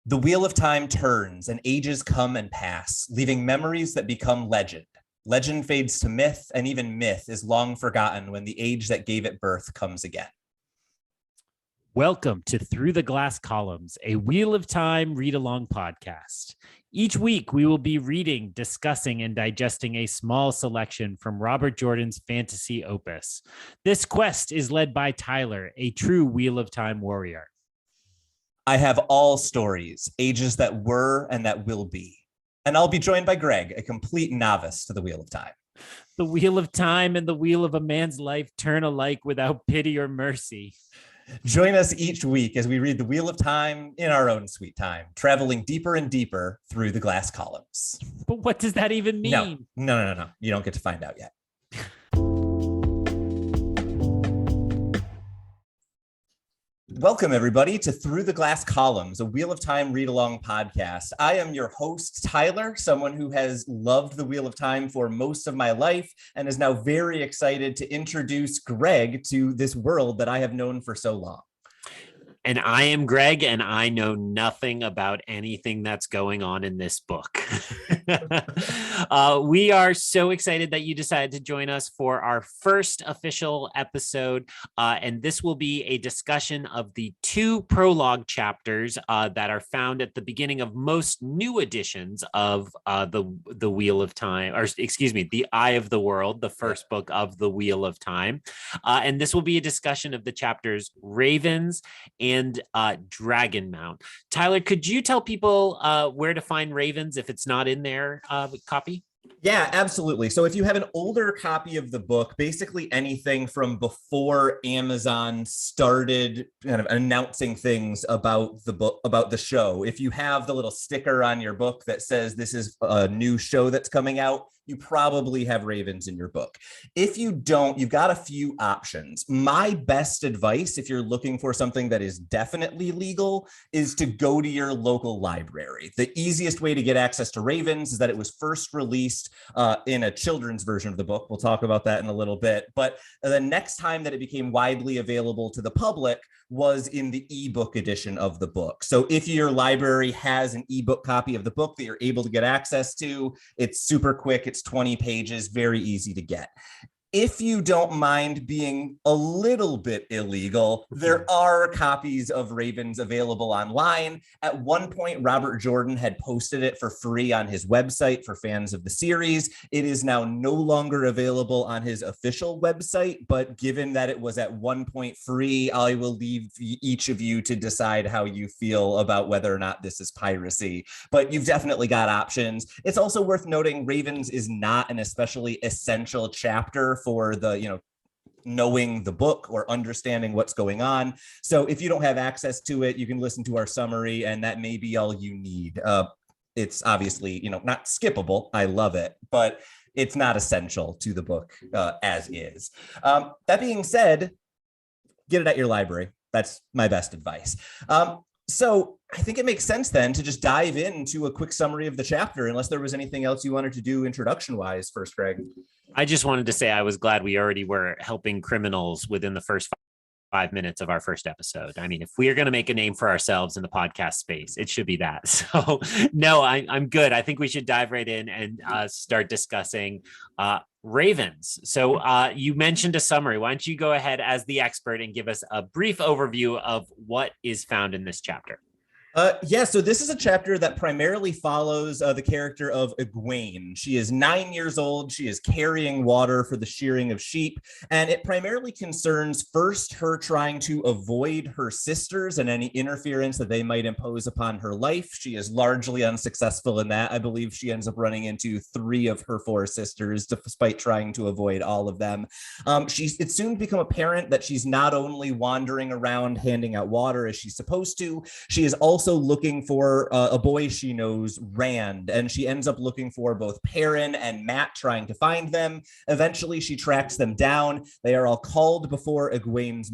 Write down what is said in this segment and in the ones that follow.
The wheel of time turns and ages come and pass, leaving memories that become legend. Legend fades to myth, and even myth is long forgotten when the age that gave it birth comes again. Welcome to Through the Glass Columns, a Wheel of Time read-along podcast. Each week, we will be reading, discussing, and digesting a small selection from Robert Jordan's fantasy opus. This quest is led by Tyler, a true Wheel of Time warrior. I have all stories, ages that were and that will be. And I'll be joined by Greg, a complete novice to the Wheel of Time. The Wheel of Time and the wheel of a man's life turn alike without pity or mercy. Join us each week as we read the Wheel of Time in our own sweet time, traveling deeper and deeper through the glass columns. But what does that even mean? No. You don't get to find out yet. Welcome, everybody, to Through the Glass Columns, a Wheel of Time read-along podcast. I am your host, Tyler, someone who has loved the Wheel of Time for most of my life and is now very excited to introduce Greg to this world that I have known for so long. And I am Greg, and I know nothing about anything that's going on in this book. We are so excited that you decided to join us for our first official episode. And this will be a discussion of the two prologue chapters that are found at the beginning of most new editions of the Wheel of Time, or excuse me, The Eye of the World, the first book of the Wheel of Time. And this will be a discussion of the chapters Ravens and Dragonmount. Tyler, could you tell people where to find Ravens if it's not in their copy? Yeah, absolutely. So if you have an older copy of the book, basically anything from before Amazon started kind of announcing things about the book, about the show, if you have the little sticker on your book that says this is a new show that's coming out, you probably have Ravens in your book. If you don't, you've got a few options. My best advice, if you're looking for something that is definitely legal, is to go to your local library. The easiest way to get access to Ravens is that it was first released in a children's version of the book. We'll talk about that in a little bit. But the next time that it became widely available to the public was in the ebook edition of the book. So if your library has an ebook copy of the book that you're able to get access to, it's super quick. It's 20 pages, very easy to get. If you don't mind being a little bit illegal, there are copies of Ravens available online. At one point, Robert Jordan had posted it for free on his website for fans of the series. It is now no longer available on his official website, but given that it was at one point free, I will leave each of you to decide how you feel about whether or not this is piracy. But you've definitely got options. It's also worth noting Ravens is not an especially essential chapter for the, knowing the book or understanding what's going on. So if you don't have access to it, you can listen to our summary and that may be all you need. It's obviously, not skippable. I love it, but it's not essential to the book as is. That being said, get it at your library. That's my best advice. So I think it makes sense then to just dive into a quick summary of the chapter, unless there was anything else you wanted to do introduction-wise first, Greg. I just wanted to say I was glad we already were helping criminals within the first 5 minutes of our first episode. I mean, if we are going to make a name for ourselves in the podcast space, it should be that. So no, I'm good. I think we should dive right in and start discussing Ravens. So you mentioned a summary. Why don't you go ahead as the expert and give us a brief overview of what is found in this chapter? So this is a chapter that primarily follows the character of Egwene. She is 9 years old. She is carrying water for the shearing of sheep, and it primarily concerns first her trying to avoid her sisters and any interference that they might impose upon her life. She is largely unsuccessful in that. I believe she ends up running into 3 of her 4 sisters, despite trying to avoid all of them. It's soon become apparent that she's not only wandering around handing out water as she's supposed to, she is also looking for a boy she knows, Rand, and she ends up looking for both Perrin and Matt, trying to find them. Eventually, she tracks them down. They are all called before Egwene's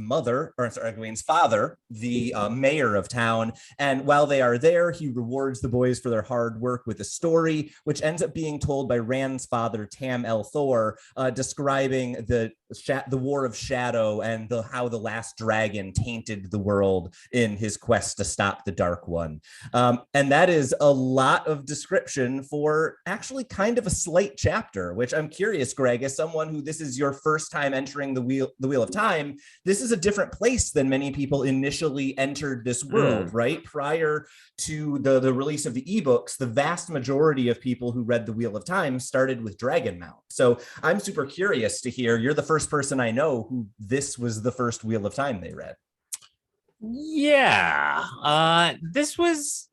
father, the mayor of town, and while they are there, he rewards the boys for their hard work with a story, which ends up being told by Rand's father, Tam Thor, describing the War of Shadow and how the last dragon tainted the world in his quest to stop the Dark dark one. And that is a lot of description for actually kind of a slight chapter, which I'm curious, Greg, as someone who this is your first time entering the Wheel of Time, this is a different place than many people initially entered this world, right? Prior to the release of the ebooks, the vast majority of people who read the Wheel of Time started with Dragonmount. So I'm super curious to hear, you're the first person I know who this was the first Wheel of Time they read. Yeah, this was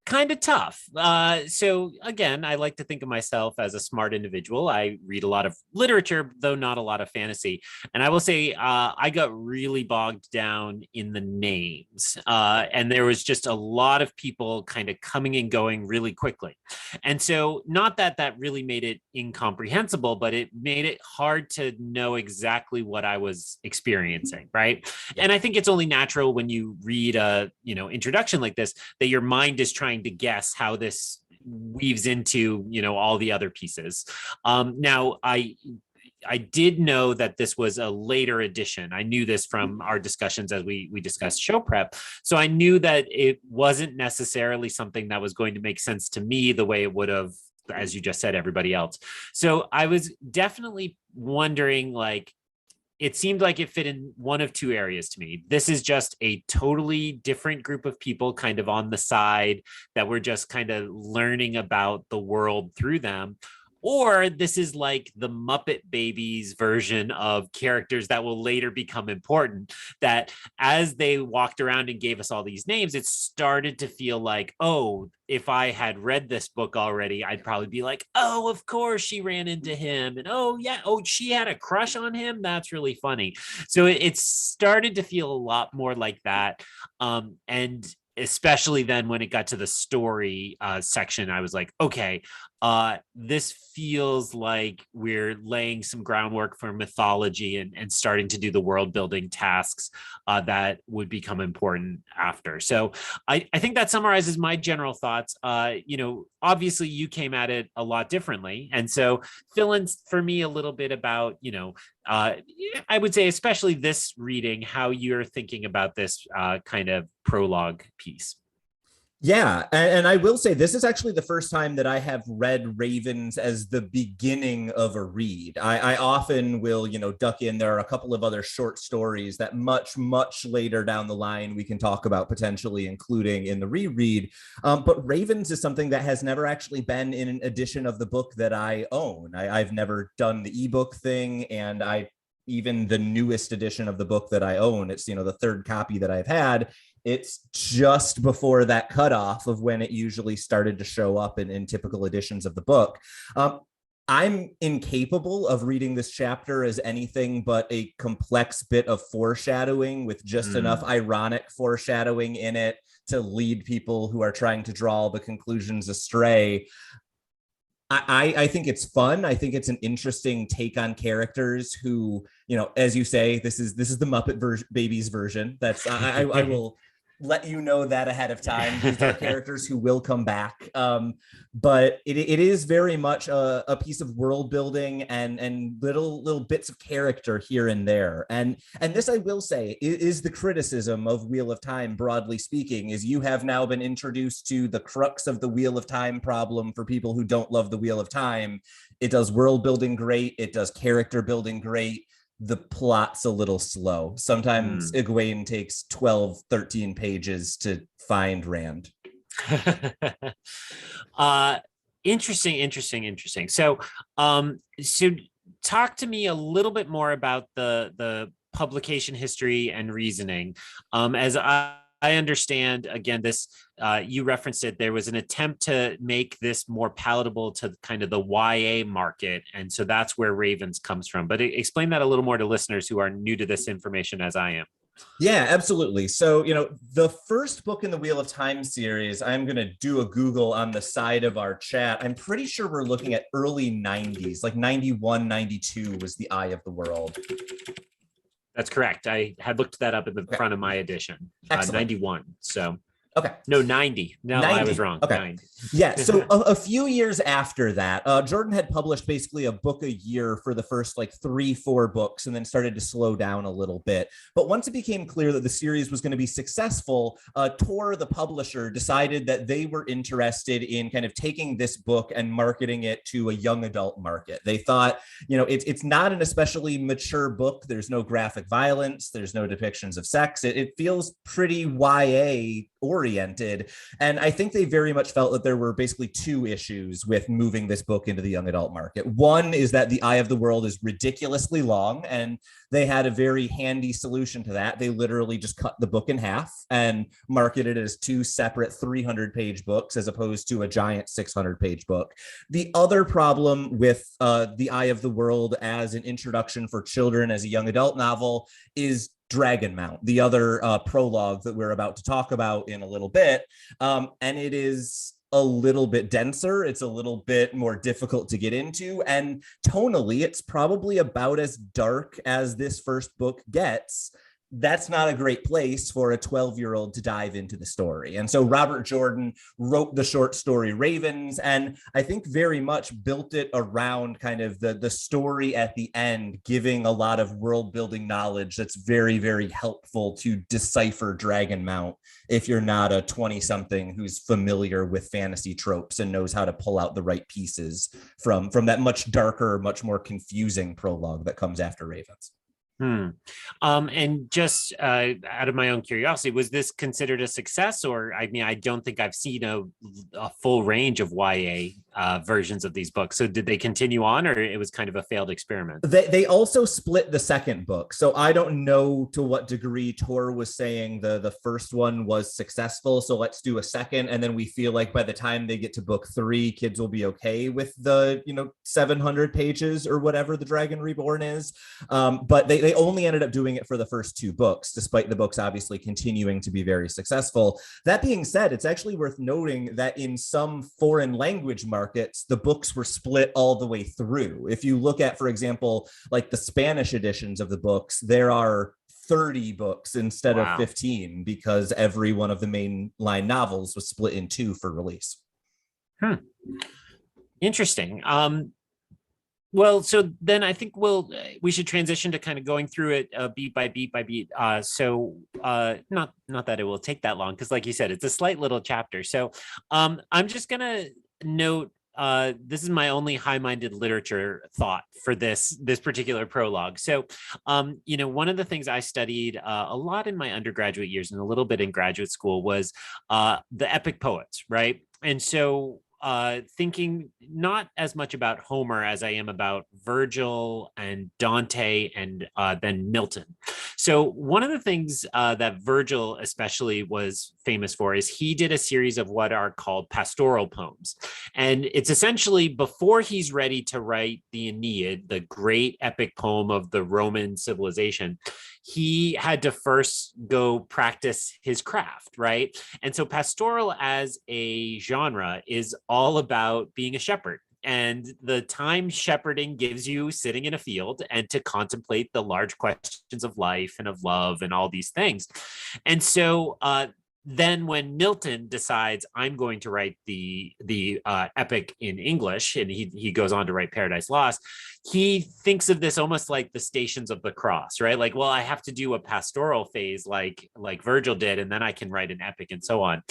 kind of tough. So again, I like to think of myself as a smart individual. I read a lot of literature, though not a lot of fantasy. And I will say I got really bogged down in the names. And there was just a lot of people kind of coming and going really quickly. And so not that that really made it incomprehensible, but it made it hard to know exactly what I was experiencing, right? And I think it's only natural when you read a, introduction like this, that your mind is trying to guess how this weaves into, all the other pieces. Now, I did know that this was a later edition. I knew this from our discussions as we discussed show prep. So I knew that it wasn't necessarily something that was going to make sense to me the way it would have, as you just said, everybody else. So I was definitely wondering, it seemed like it fit in one of two areas to me. This is just a totally different group of people kind of on the side that we're just kind of learning about the world through them. Or this is like the Muppet Babies version of characters that will later become important, that as they walked around and gave us all these names, it started to feel like, oh, if I had read this book already, I'd probably be like, oh, of course she ran into him. And oh, yeah, oh, she had a crush on him. That's really funny. So it started to feel a lot more like that. And especially then when it got to the story section, I was like, okay, this feels like we're laying some groundwork for mythology and starting to do the world building tasks that would become important after. So I think that summarizes my general thoughts. Obviously you came at it a lot differently. And so fill in for me a little bit about, I would say, especially this reading, how you're thinking about this kind of prologue piece. Yeah, and I will say this is actually the first time that I have read Ravens as the beginning of a read. I often will, duck in. There are a couple of other short stories that much later down the line we can talk about potentially including in the reread. But Ravens is something that has never actually been in an edition of the book that I own. I've never done the ebook thing, and even the newest edition of the book that I own, it's, the third copy that I've had. It's just before that cutoff of when it usually started to show up in typical editions of the book. I'm incapable of reading this chapter as anything but a complex bit of foreshadowing with just enough ironic foreshadowing in it to lead people who are trying to draw the conclusions astray. I think it's fun. I think it's an interesting take on characters who, as you say, this is the Muppet Babies version. That's I will let you know that ahead of time. These are characters who will come back. But it is very much a piece of world building and little bits of character here and there. And this, I will say, is the criticism of Wheel of Time, broadly speaking, is you have now been introduced to the crux of the Wheel of Time problem for people who don't love the Wheel of Time. It does world building great. It does character building great. The plot's a little slow. Sometimes Egwene takes 12, 13 pages to find Rand. Interesting. So talk to me a little bit more about the publication history and reasoning. As I understand, again, this, you referenced it, there was an attempt to make this more palatable to kind of the YA market. And so that's where Ravens comes from. But explain that a little more to listeners who are new to this information as I am. Yeah, absolutely. So, the first book in the Wheel of Time series, I'm going to do a Google on the side of our chat. I'm pretty sure we're looking at early 90s, like 91, 92 was the Eye of the World. That's correct. I had looked that up in the front of my edition, 91. So Okay. No, 90. No, 90. I was wrong. Okay. 90. Yeah. So a few years after that, Jordan had published basically a book a year for the first like 3-4 books and then started to slow down a little bit. But once it became clear that the series was going to be successful, Tor, the publisher, decided that they were interested in kind of taking this book and marketing it to a young adult market. They thought, it's not an especially mature book. There's no graphic violence. There's no depictions of sex. It feels pretty YA oriented. And I think they very much felt that there were basically two issues with moving this book into the young adult market. One is that The Eye of the World is ridiculously long, and they had a very handy solution to that. They literally just cut the book in half and marketed it as two separate 300-page books as opposed to a giant 600-page book. The other problem with The Eye of the World as an introduction for children as a young adult novel is Dragonmount, the other prologue that we're about to talk about in a little bit. And it is a little bit denser. It's a little bit more difficult to get into. And tonally, it's probably about as dark as this first book gets. That's not a great place for a 12-year-old to dive into the story. And so Robert Jordan wrote the short story Ravens, and I think very much built it around kind of the story at the end, giving a lot of world building knowledge that's very, very helpful to decipher Dragonmount if you're not a 20-something who's familiar with fantasy tropes and knows how to pull out the right pieces from that much darker, much more confusing prologue that comes after Ravens. And just out of my own curiosity, was this considered a success? Or, I mean, I don't think I've seen a full range of YA versions of these books. So did they continue on, or it was kind of a failed experiment? They also split the second book. So I don't know to what degree Tor was saying the first one was successful, so let's do a second. And then we feel like by the time they get to book 3, kids will be okay with the 700 pages or whatever the Dragon Reborn is. But they only ended up doing it for the first 2 books, despite the books obviously continuing to be very successful. That being said, it's actually worth noting that in some foreign language markets, the books were split all the way through. If you look at, for example, like the Spanish editions of the books, there are 30 books instead of 15 because every one of the mainline novels was split in 2 for release. Interesting. Well, so then I think we should transition to kind of going through it beat by beat by beat. So not that it will take that long, because like you said, it's a slight little chapter. So I'm just gonna note this is my only high-minded literature thought for this particular prologue. So one of the things I studied a lot in my undergraduate years and a little bit in graduate school was the epic poets, right? And so thinking not as much about Homer as I am about Virgil and Dante and then Milton. So one of the things that Virgil especially was famous for is he did a series of what are called pastoral poems. And it's essentially before he's ready to write the Aeneid, the great epic poem of the Roman civilization, he had to first go practice his craft, right? And so pastoral as a genre is all about being a shepherd. And the time shepherding gives you sitting in a field and to contemplate the large questions of life and of love and all these things. And so then when Milton decides I'm going to write the epic in English, and he goes on to write Paradise Lost, he thinks of this almost like the Stations of the Cross, right? Like, well, I have to do a pastoral phase like Virgil did, and then I can write an epic and so on.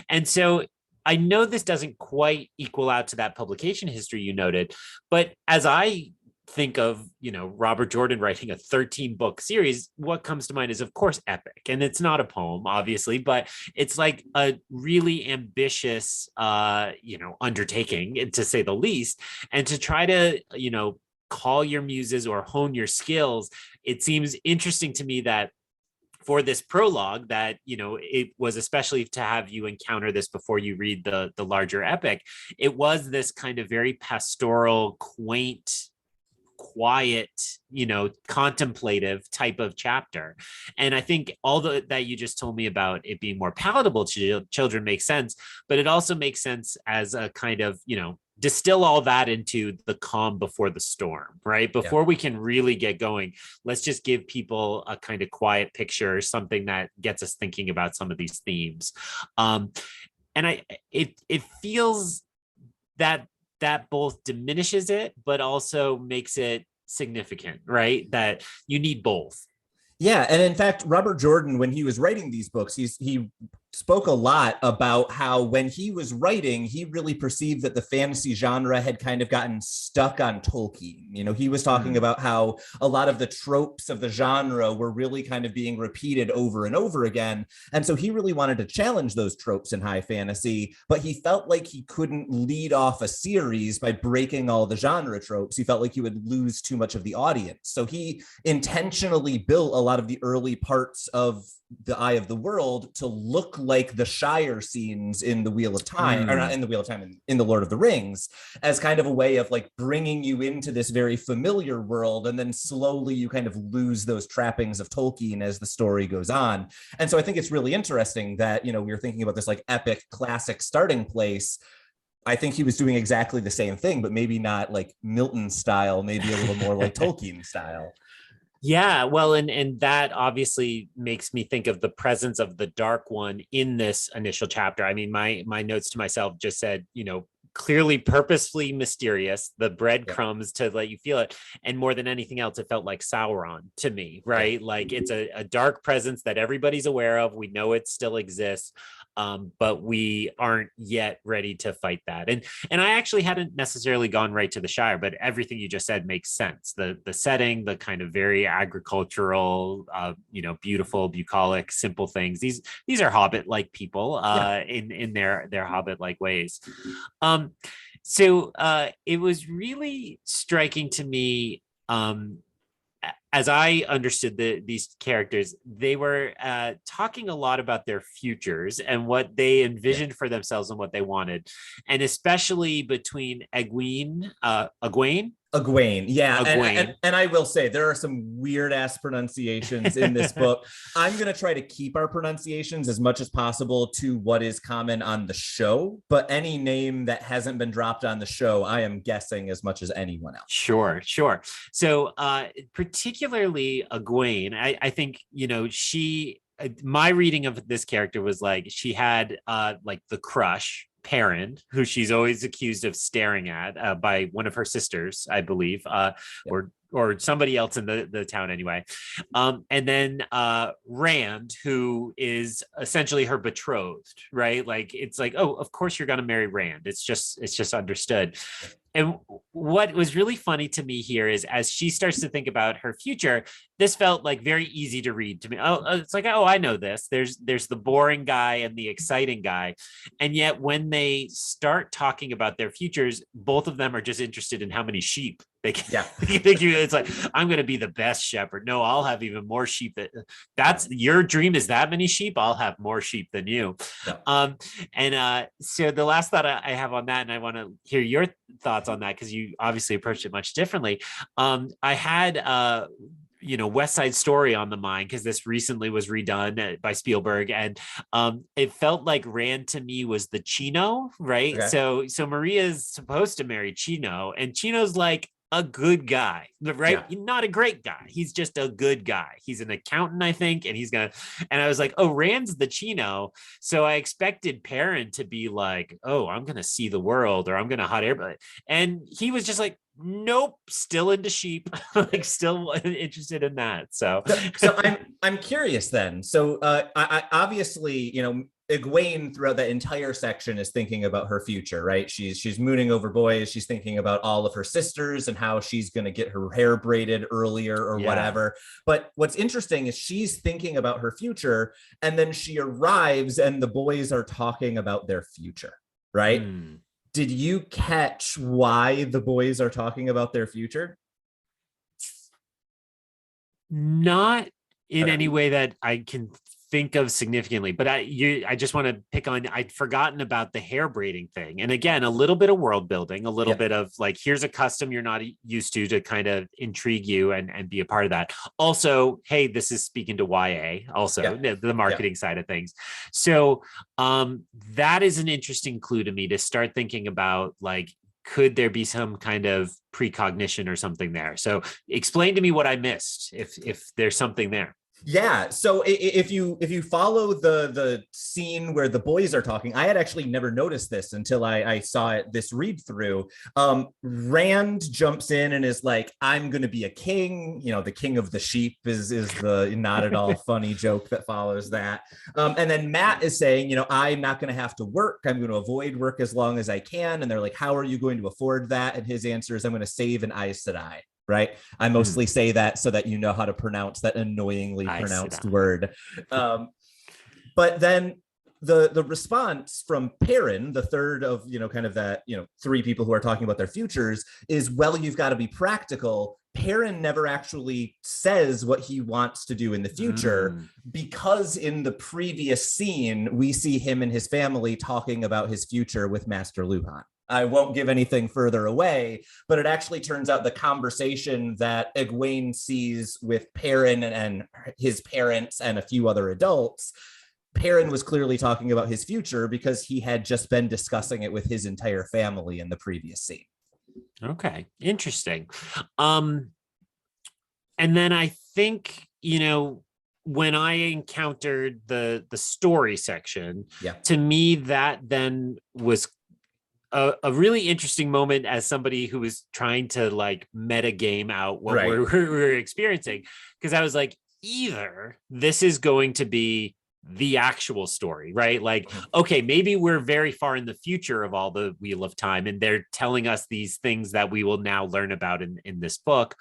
And so I know this doesn't quite equal out to that publication history you noted, but as I think of, Robert Jordan writing a 13-book series, what comes to mind is, of course, epic. And it's not a poem, obviously, but it's like a really ambitious, undertaking, to say the least. And to try to, call your muses or hone your skills, it seems interesting to me that for this prologue that, it was especially to have you encounter this before you read the larger epic. It was this kind of very pastoral, quaint, quiet, contemplative type of chapter. And I think all that you just told me about it being more palatable to children makes sense, but it also makes sense as a kind of, distill all that into the calm before the storm, right? Before we can really get going, let's just give people a kind of quiet picture, something that gets us thinking about some of these themes. And it feels that both diminishes it, but also makes it significant, right? That you need both. Yeah, and in fact, Robert Jordan, when he was writing these books, he spoke a lot about how when he was writing, he really perceived that the fantasy genre had kind of gotten stuck on Tolkien. You know, he was talking about how a lot of the tropes of the genre were really kind of being repeated over and over again. And so he really wanted to challenge those tropes in high fantasy, but he felt like he couldn't lead off a series by breaking all the genre tropes. He felt like he would lose too much of the audience. So he intentionally built a lot of the early parts of the Eye of the World to look like the Shire scenes in the Wheel of Time, or not in the Wheel of Time, in the Lord of the Rings, as kind of a way of like bringing you into this very familiar world, and then slowly you kind of lose those trappings of Tolkien as the story goes on. And so I think it's really interesting that, you know, we were thinking about this like epic classic starting place. I think he was doing exactly the same thing, but maybe not like Milton style, maybe a little more like Tolkien style. Yeah, well, and that obviously makes me think of the presence of the Dark One in this initial chapter. I mean, my notes to myself just said, you know, clearly purposefully mysterious, the breadcrumbs to let you feel it. And more than anything else, it felt like Sauron to me, right? Like it's a dark presence that everybody's aware of. We know it still exists. But we aren't yet ready to fight that. And I actually hadn't necessarily gone right to the Shire, but everything you just said makes sense. The setting, the kind of very agricultural, you know, beautiful, bucolic, simple things. These are Hobbit-like people in their Hobbit-like ways. So it was really striking to me. As I understood these characters, they were talking a lot about their futures and what they envisioned for themselves and what they wanted. And especially between Egwene, Yeah. Egwene. And I will say there are some weird ass pronunciations in this book. I'm going to try to keep our pronunciations as much as possible to what is common on the show, but any name that hasn't been dropped on the show, I am guessing as much as anyone else. Sure. So particularly Egwene, I think, you know, my reading of this character was like she had like the crush Perrin, who she's always accused of staring at by one of her sisters, I believe, or somebody else in the town anyway. And then Rand, who is essentially her betrothed, right? Like it's like, oh, of course you're gonna marry Rand. It's just understood. And what was really funny to me here is as she starts to think about her future, this felt like very easy to read to me. Oh, it's like, oh, I know this. There's the boring guy and the exciting guy. And yet when they start talking about their futures, both of them are just interested in how many sheep they can. It's like, I'm going to be the best shepherd. No, I'll have even more sheep. That's your dream, is that many sheep? I'll have more sheep than you. So the last thought I have on that, and I want to hear your thoughts on that, because you obviously approached it much differently. I had West Side Story on the mind, because this recently was redone by Spielberg, and it felt like Rand to me was the Chino, right? Okay. So Maria is supposed to marry Chino, and Chino's like a good guy, right? Yeah. Not a great guy. He's just a good guy. He's an accountant, I think, and and I was like, oh, Rand's the Chino. So I expected Perrin to be like, oh, I'm going to see the world, or I'm going to hot air. And he was just like, nope, still into sheep, like still interested in that. So I'm curious then. So I obviously, Egwene throughout that entire section is thinking about her future, right? She's mooning over boys. She's thinking about all of her sisters and how she's going to get her hair braided earlier or whatever. But what's interesting is she's thinking about her future, and then she arrives and the boys are talking about their future, right? Did you catch why the boys are talking about their future? Not in any way that I can think of significantly, but I just want to pick on, I'd forgotten about the hair braiding thing. And again, a little bit of world building, a little bit of like, here's a custom you're not used to kind of intrigue you and be a part of that. Also, hey, this is speaking to YA, also the marketing side of things. So that is an interesting clue to me to start thinking about, like, could there be some kind of precognition or something there? So explain to me what I missed, if there's something there. Yeah. So if you follow the scene where the boys are talking, I had actually never noticed this until I saw it this read through. Rand jumps in and is like, "I'm going to be a king." You know, the king of the sheep is the not at all funny joke that follows that. And then Matt is saying, you know, "I'm not going to have to work. I'm going to avoid work as long as I can." And they're like, "How are you going to afford that?" And his answer is, "I'm going to save an Aes Sedai." Right. I mostly say that so that you know how to pronounce that annoyingly pronounced word. But then the response from Perrin, the third of, you know, kind of that, you know, three people who are talking about their futures, is, "Well, you've got to be practical." Perrin never actually says what he wants to do in the future, because in the previous scene, we see him and his family talking about his future with Master Luhan. I won't give anything further away, but it actually turns out the conversation that Egwene sees with Perrin and his parents and a few other adults, Perrin was clearly talking about his future because he had just been discussing it with his entire family in the previous scene. Okay, interesting. And then I think, you know, when I encountered the story section, to me that then was a really interesting moment as somebody who was trying to like meta game out what we're experiencing, because I was like, either this is going to be the actual story, right? Like, okay, maybe we're very far in the future of all the Wheel of Time, and they're telling us these things that we will now learn about in this book,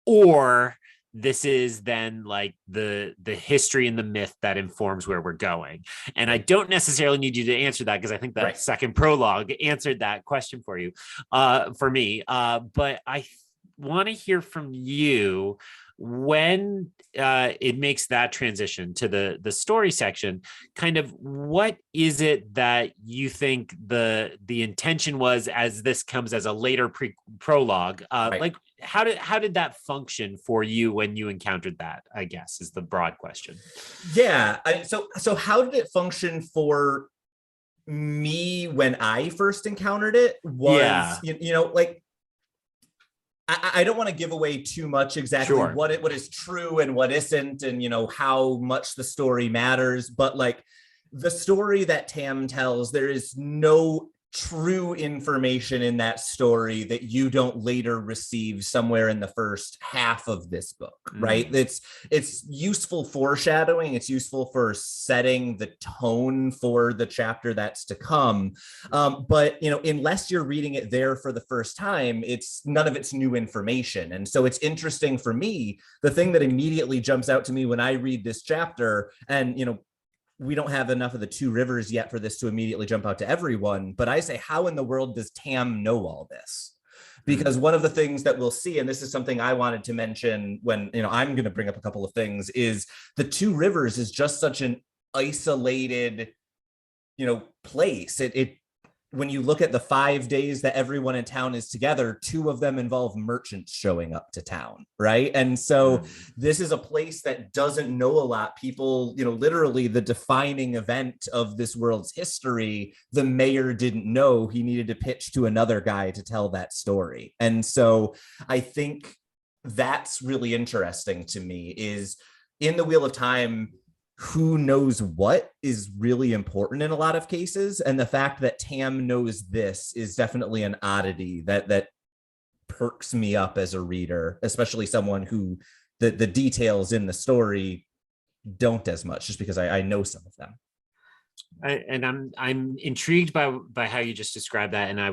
or this is then like the history and the myth that informs where we're going. And I don't necessarily need you to answer that, because I think that second prologue answered that question for you, for me. But I want to hear from you when it makes that transition to the story section. Kind of what is it that you think the intention was, as this comes as a later prologue? Like, how did that function for you when you encountered that, I guess, is the broad question. Yeah. So how did it function for me when I first encountered it? Was, you know, like, I don't want to give away too much exactly what is true and what isn't, and, you know, how much the story matters. But like, the story that Tam tells, there is no true information in that story that you don't later receive somewhere in the first half of this book, right? It's useful foreshadowing. It's useful for setting the tone for the chapter that's to come. But, you know, unless you're reading it there for the first time, none of it's new information. And so it's interesting for me. The thing that immediately jumps out to me when I read this chapter, and, you know, we don't have enough of the two rivers yet for this to immediately jump out to everyone, but I say, how in the world does Tam know all this? Because one of the things that we'll see, and this is something I wanted to mention when, you know, I'm going to bring up a couple of things, is the two rivers is just such an isolated, you know, place. It when you look at the 5 days that everyone in town is together, 2 of them involve merchants showing up to town, right? And so this is a place that doesn't know a lot. People, you know, literally the defining event of this world's history, the mayor didn't know. He needed to pitch to another guy to tell that story. And so I think that's really interesting to me, is in the Wheel of Time, who knows what is really important in a lot of cases. And the fact that Tam knows this is definitely an oddity that perks me up as a reader, especially someone who the details in the story don't as much, just because I know some of them. I'm intrigued by how you just described that, and I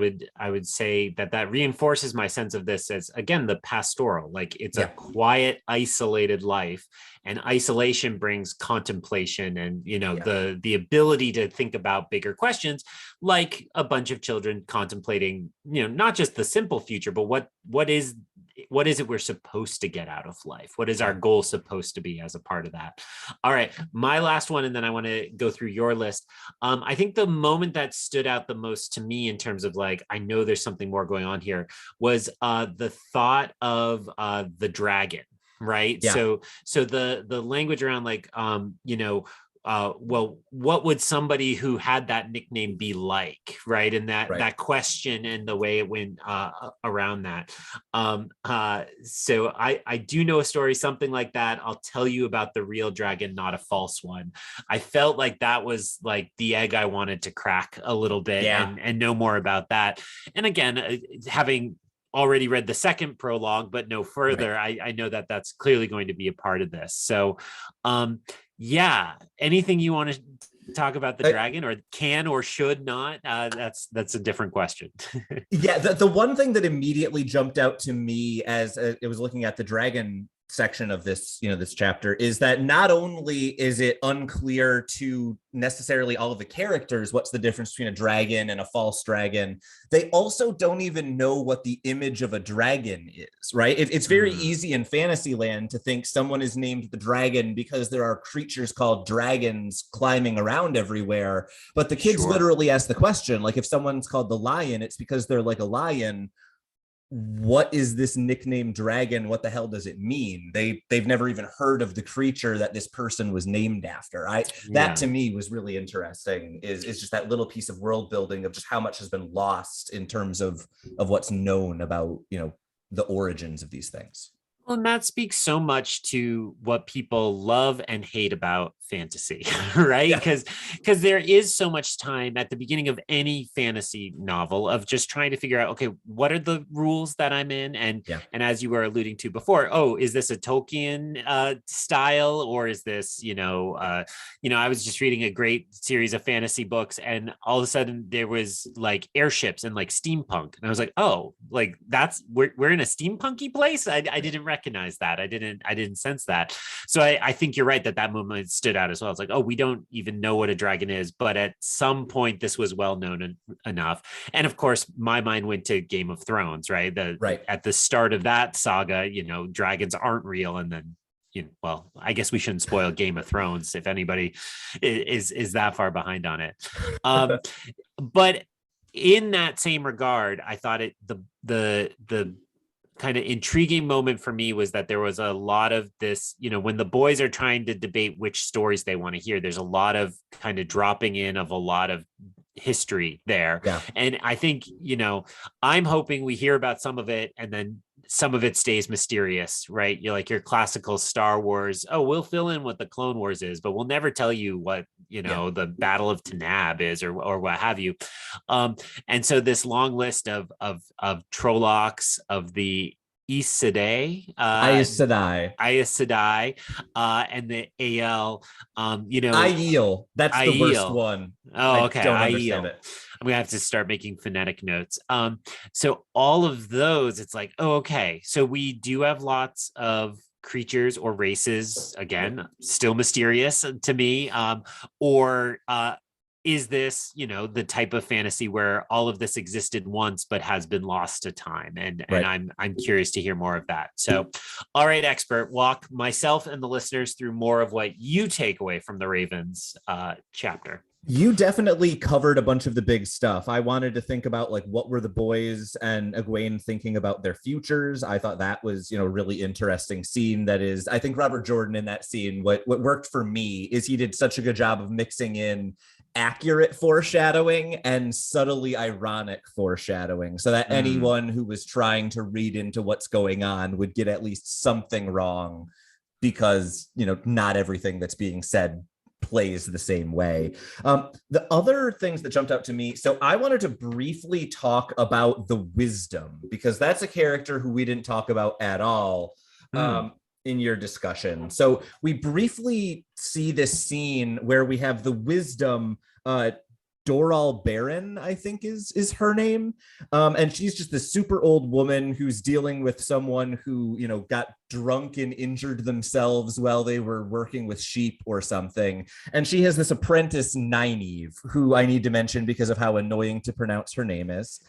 would say that reinforces my sense of this as, again, the pastoral. Like, it's a quiet, isolated life, and isolation brings contemplation and, you know, the ability to think about bigger questions, like a bunch of children contemplating, you know, not just the simple future, but what is it we're supposed to get out of life? What is our goal supposed to be as a part of that? All right, my last one, and then I want to go through your list. I think the moment that stood out the most to me in terms of like, I know there's something more going on here, was the thought of the dragon, right? So the language around like, you know, well, what would somebody who had that nickname be like, right? And that question and the way it went around that. So I do know a story, something like that. I'll tell you about the real dragon, not a false one. I felt like that was like the egg I wanted to crack a little bit and know more about that. And again, having already read the second prologue, but no further, I know that that's clearly going to be a part of this. So, anything you want to talk about the dragon, or can or should not? That's a different question. The one thing that immediately jumped out to me as it was looking at the dragon section of this, this chapter, is that not only is it unclear to necessarily all of the characters what's the difference between a dragon and a false dragon, they also don't even know what the image of a dragon is, right? It's very easy in Fantasyland to think someone is named the dragon because there are creatures called dragons climbing around everywhere, but the kids literally ask the question, like, if someone's called the lion, it's because they're like a lion. What is this nickname dragon? What the hell does it mean? They've never even heard of the creature that this person was named after. That to me was really interesting, is just that little piece of world building of just how much has been lost in terms of what's known about, the origins of these things. Well, and that speaks so much to what people love and hate about fantasy, right? Because there is so much time at the beginning of any fantasy novel of just trying to figure out, okay, what are the rules that I'm in? And as you were alluding to before, is this a Tolkien style, or is this, I was just reading a great series of fantasy books, and all of a sudden there was like airships and like steampunk, and I was like, we're in a steampunky place. I didn't recognize that. I didn't sense that. So I think you're right that moment stood out as well. It's like, we don't even know what a dragon is, but at some point this was well known enough. And of course, my mind went to Game of Thrones, right? At the start of that saga, dragons aren't real, and then I guess we shouldn't spoil Game of Thrones if anybody is that far behind on it. But in that same regard, I thought the kind of intriguing moment for me was that there was a lot of this, when the boys are trying to debate which stories they want to hear, there's a lot of kind of dropping in of a lot of history there. And I think, I'm hoping we hear about some of it, and then some of it stays mysterious, right? You're like your classical Star Wars. We'll fill in what the Clone Wars is, but we'll never tell you what, the Battle of Tanab is, or what have you. And so this long list of Trollocs, of the Aes Sedai, and the Aiel, Aiel. That's the worst one. Oh, okay. I don't understand it. I'm gonna have to start making phonetic notes. So all of those, it's like, okay. So we do have lots of creatures or races, again, still mysterious to me. Or is this, the type of fantasy where all of this existed once but has been lost to time? And I'm curious to hear more of that. So, all right, expert, walk myself and the listeners through more of what you take away from the Ravens chapter. You definitely covered a bunch of the big stuff. I wanted to think about, like, what were the boys and Egwene thinking about their futures. I thought that was, a really interesting scene. That is, I think Robert Jordan in that scene, what worked for me is he did such a good job of mixing in accurate foreshadowing and subtly ironic foreshadowing, so that anyone who was trying to read into what's going on would get at least something wrong, because, not everything that's being said plays the same way. The other things that jumped out to me, so I wanted to briefly talk about the Wisdom, because that's a character who we didn't talk about at all in your discussion. So we briefly see this scene where we have the Wisdom, Doral Baron, I think is her name. And she's just this super old woman who's dealing with someone who, got drunk and injured themselves while they were working with sheep or something. And she has this apprentice, Nynaeve, who I need to mention because of how annoying to pronounce her name is.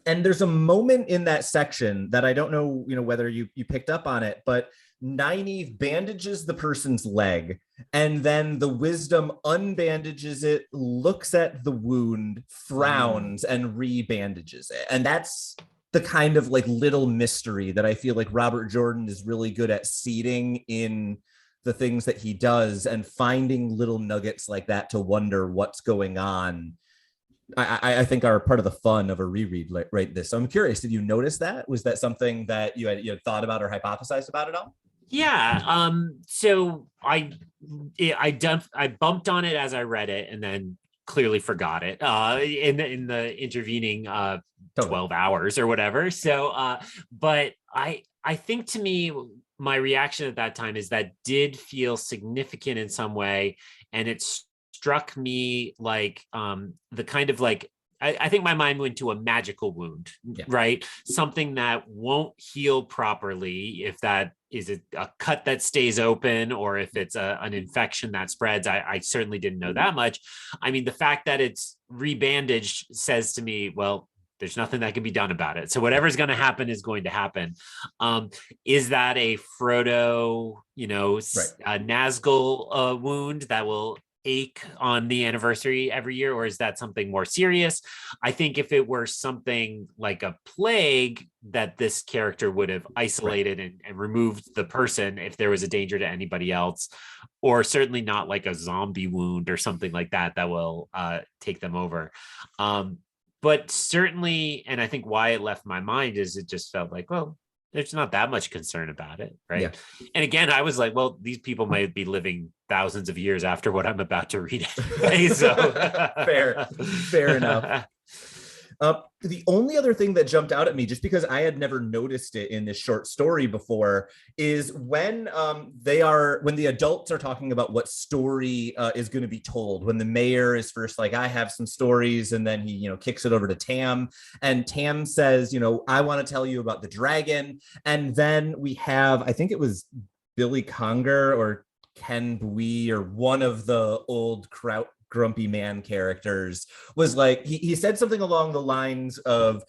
And there's a moment in that section that I don't know, whether you picked up on it, but Nynaeve bandages the person's leg, and then the Wisdom unbandages it, looks at the wound, frowns, and re-bandages it. And that's the kind of like little mystery that I feel like Robert Jordan is really good at seeding in the things that he does, and finding little nuggets like that to wonder what's going on. I think are part of the fun of a reread right this. So I'm curious, did you notice that? Was that something that you had thought about or hypothesized about at all? Yeah. So I bumped on it as I read it, and then clearly forgot it in the intervening Totally. 12 hours or whatever. So but I think, to me, my reaction at that time is that did feel significant in some way, and it struck me like the kind of like, I think my mind went to a magical wound, Yeah. right? Something that won't heal properly, if that is a cut that stays open, or if it's an infection that spreads. I certainly didn't know that much. I mean, the fact that it's rebandaged says to me, well, there's nothing that can be done about it. So whatever's going to happen is going to happen. Is that a Frodo, a Nazgul wound that will ache on the anniversary every year, or is that something more serious? I think if it were something like a plague, that this character would have isolated and removed the person if there was a danger to anybody else, or certainly not like a zombie wound or something like that will take them over. But certainly, and I think why it left my mind is it just felt like, well, there's not that much concern about it, right? Yeah. And again, I was like, well, these people might be living thousands of years after what I'm about to read anyway, so fair enough. The only other thing that jumped out at me, just because I had never noticed it in this short story before, is when the adults are talking about what story is going to be told. When the mayor is first like, I have some stories, and then he kicks it over to Tam, and Tam says, I want to tell you about the dragon. And then we have, I think it was Billy Conger or Ken Bui or one of the old grumpy man characters was like, he said something along the lines of,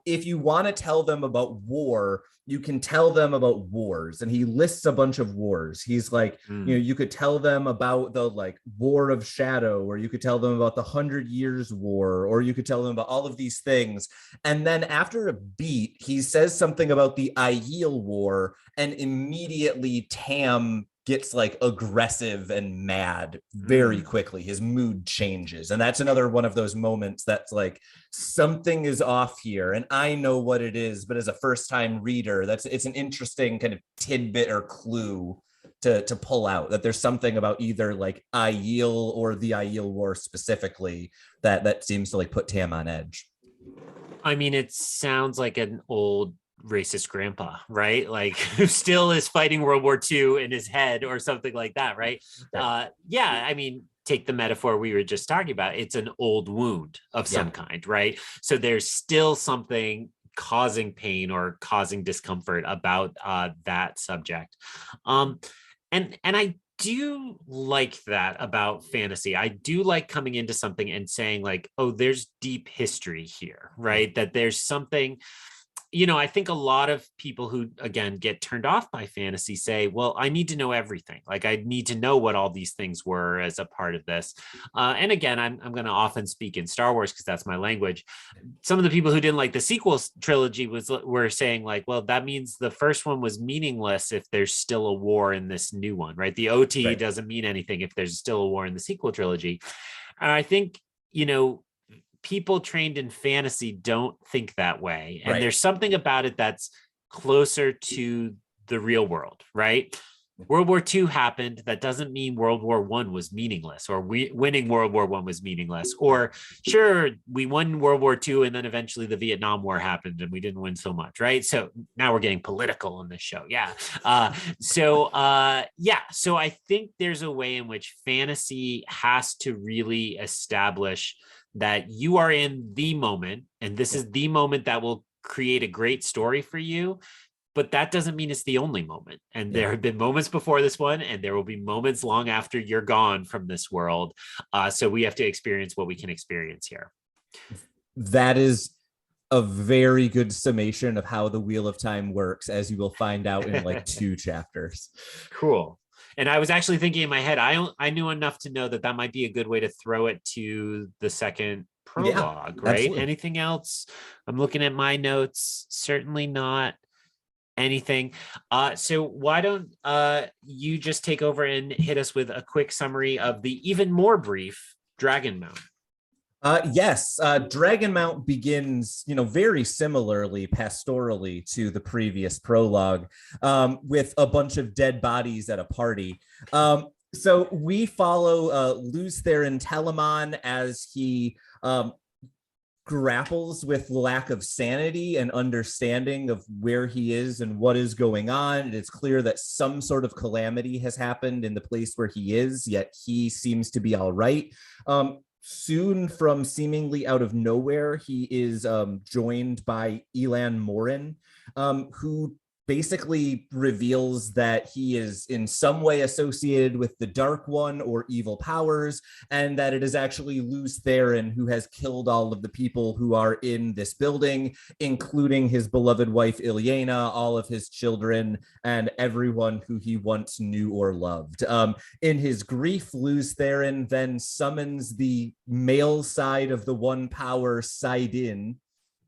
if you want to tell them about war, you can tell them about wars. And he lists a bunch of wars. He's like, you could tell them about the like War of Shadow, or you could tell them about the 100 Years War, or you could tell them about all of these things. And then after a beat, he says something about the Aiel War, and immediately Tam gets like aggressive and mad very quickly. His mood changes. And that's another one of those moments that's like, something is off here and I know what it is, but as a first-time reader, it's an interesting kind of tidbit or clue to pull out, that there's something about either like Aiel or the Aiel War specifically that seems to like put Tam on edge. I mean, it sounds like an old racist grandpa, right? Like, who still is fighting World War II in his head or something like that, right? Yeah, I mean, take the metaphor we were just talking about. It's an old wound of some kind, right? So there's still something causing pain or causing discomfort about that subject. And I do like that about fantasy. I do like coming into something and saying like, oh, there's deep history here, right? That there's something, I think a lot of people who, again, get turned off by fantasy say, well, I need to know everything. Like, I need to know what all these things were as a part of this. And again, I'm going to often speak in Star Wars because that's my language. Some of the people who didn't like the sequel trilogy were saying like, well, that means the first one was meaningless if there's still a war in this new one, right? The OT doesn't mean anything if there's still a war in the sequel trilogy. And I think, people trained in fantasy don't think that way. And there's something about it that's closer to the real world, right? World War II happened. That doesn't mean World War I was meaningless, or winning World War I was meaningless. Or sure, we won World War II and then eventually the Vietnam War happened and we didn't win so much, right? So now we're getting political in this show. Yeah. So I think there's a way in which fantasy has to really establish that you are in the moment, and this is the moment that will create a great story for you. But that doesn't mean it's the only moment. And there have been moments before this one, and there will be moments long after you're gone from this world. So we have to experience what we can experience here. That is a very good summation of how the Wheel of Time works, as you will find out in like 2 chapters. Cool. And I was actually thinking in my head, I knew enough to know that might be a good way to throw it to the second prologue, right? Absolutely. Anything else? I'm looking at my notes. Certainly not. anything. So why don't you just take over and hit us with a quick summary of the even more brief Dragonmount? Yes, Dragonmount begins, very similarly, pastorally to the previous prologue, with a bunch of dead bodies at a party. So we follow Luz Theron Telamon as he grapples with lack of sanity and understanding of where he is and what is going on. It's clear that some sort of calamity has happened in the place where he is, yet he seems to be all right. Soon, from seemingly out of nowhere, he is joined by Elan Morin, who basically reveals that he is in some way associated with the Dark One or evil powers, and that it is actually Luz Theron who has killed all of the people who are in this building, including his beloved wife Ilyana, all of his children, and everyone who he once knew or loved. In his grief, Luz Theron then summons the male side of the One Power Saidin,